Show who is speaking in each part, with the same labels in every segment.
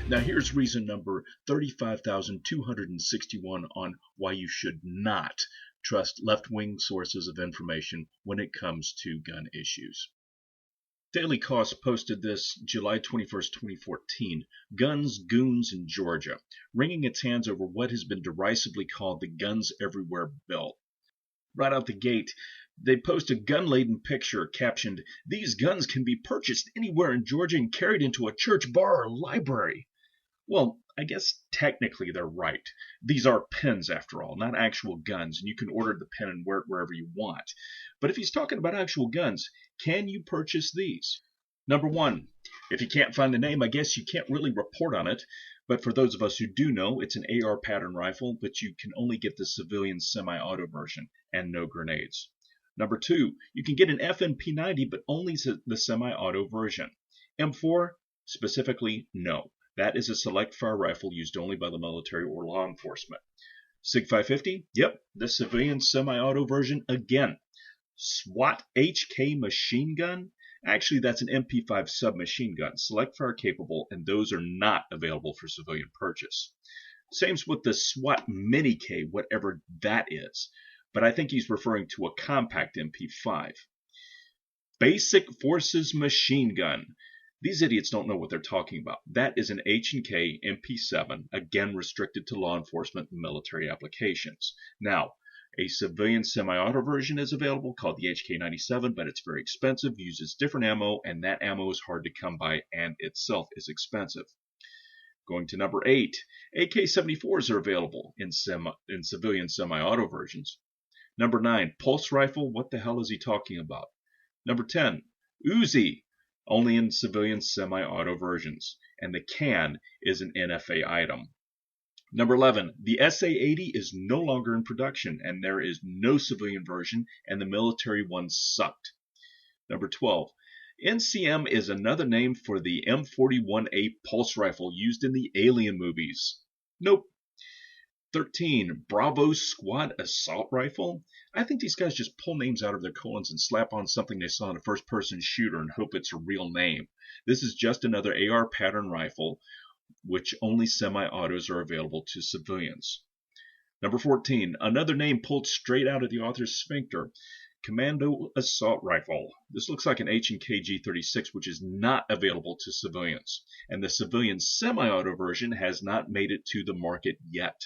Speaker 1: Now here's reason number 35,261 on why you should not trust left-wing sources of information when it comes to gun issues. Daily Cost posted this July 21st, 2014, Guns, Goons in Georgia, wringing its hands over what has been derisively called the Guns Everywhere bill. Right out the gate, they post a gun-laden picture captioned, "These guns can be purchased anywhere in Georgia and carried into a church, bar, or library." Well, I guess technically they're right. These are pens, after all, not actual guns, and you can order the pen and wear it wherever you want. But if he's talking about actual guns, can you purchase these? Number one, if you can't find the name, I guess you can't really report on it. But for those of us who do know, it's an AR pattern rifle, but you can only get the civilian semi-auto version and no grenades. Number two, you can get an FNP90, but only the semi-auto version. M4, specifically, no. That is a select fire rifle used only by the military or law enforcement. SIG 550, yep, the civilian semi-auto version again. SWAT HK machine gun, actually that's an MP5 submachine gun, select fire capable, and those are not available for civilian purchase. Same's with the SWAT Mini K, whatever that is, but I think he's referring to a compact MP5. Basic Forces machine gun. These idiots don't know what they're talking about. That is an H&K MP7, again restricted to law enforcement and military applications. Now, a civilian semi-auto version is available called the HK97, but it's very expensive, uses different ammo, and that ammo is hard to come by and itself is expensive. Going to number 8, AK-74s are available in civilian semi-auto versions. Number 9, pulse rifle, what the hell is he talking about? Number 10, Uzi, only in civilian semi-auto versions, and the can is an NFA item. Number 11, the SA-80 is no longer in production, and there is no civilian version, and the military one sucked. Number 12, NCM is another name for the M41A pulse rifle used in the Alien movies. Nope. 13, Bravo Squad assault rifle. I think these guys just pull names out of their colons and slap on something they saw in a first-person shooter and hope it's a real name. This is just another AR pattern rifle, which only semi-autos are available to civilians. Number 14, another name pulled straight out of the author's sphincter, Commando Assault Rifle. This looks like an H&K G36, which is not available to civilians, and the civilian semi-auto version has not made it to the market yet.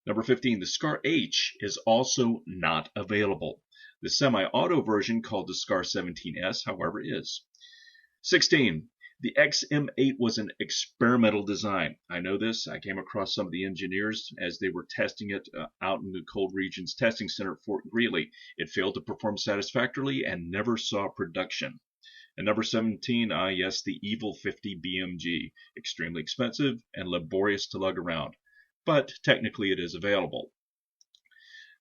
Speaker 1: Number 15, the SCAR H is also not available. The semi-auto version, called the SCAR 17S, however, is. 16, the XM8 was an experimental design. I know this. I came across some of the engineers as they were testing it out in the Cold Regions Testing Center at Fort Greely. It failed to perform satisfactorily and never saw production. And number 17, yes, the Evil 50 BMG. Extremely expensive and laborious to lug around, but technically it is available.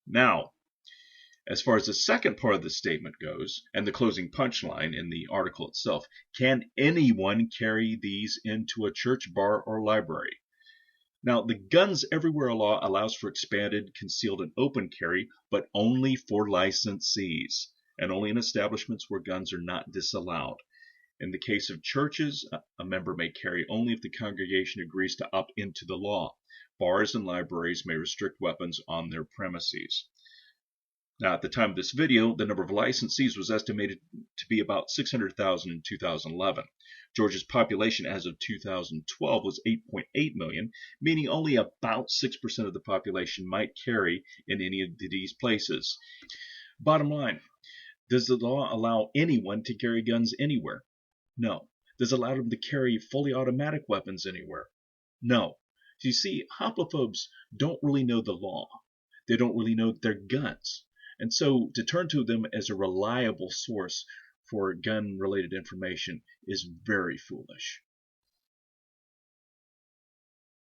Speaker 1: Now, as far as the second part of the statement goes, and the closing punchline in the article itself, can anyone carry these into a church, bar, or library? Now, the Guns Everywhere law allows for expanded, concealed, and open carry, but only for licensees, and only in establishments where guns are not disallowed. In the case of churches, a member may carry only if the congregation agrees to opt into the law. Bars and libraries may restrict weapons on their premises. Now, at the time of this video, the number of licensees was estimated to be about 600,000 in 2011. Georgia's population as of 2012 was 8.8 million, meaning only about 6% of the population might carry in any of these places. Bottom line, does the law allow anyone to carry guns anywhere? No. Does it allow them to carry fully automatic weapons anywhere? No. You see, hoplophobes don't really know the law. They don't really know their guns. And so to turn to them as a reliable source for gun-related information is very foolish.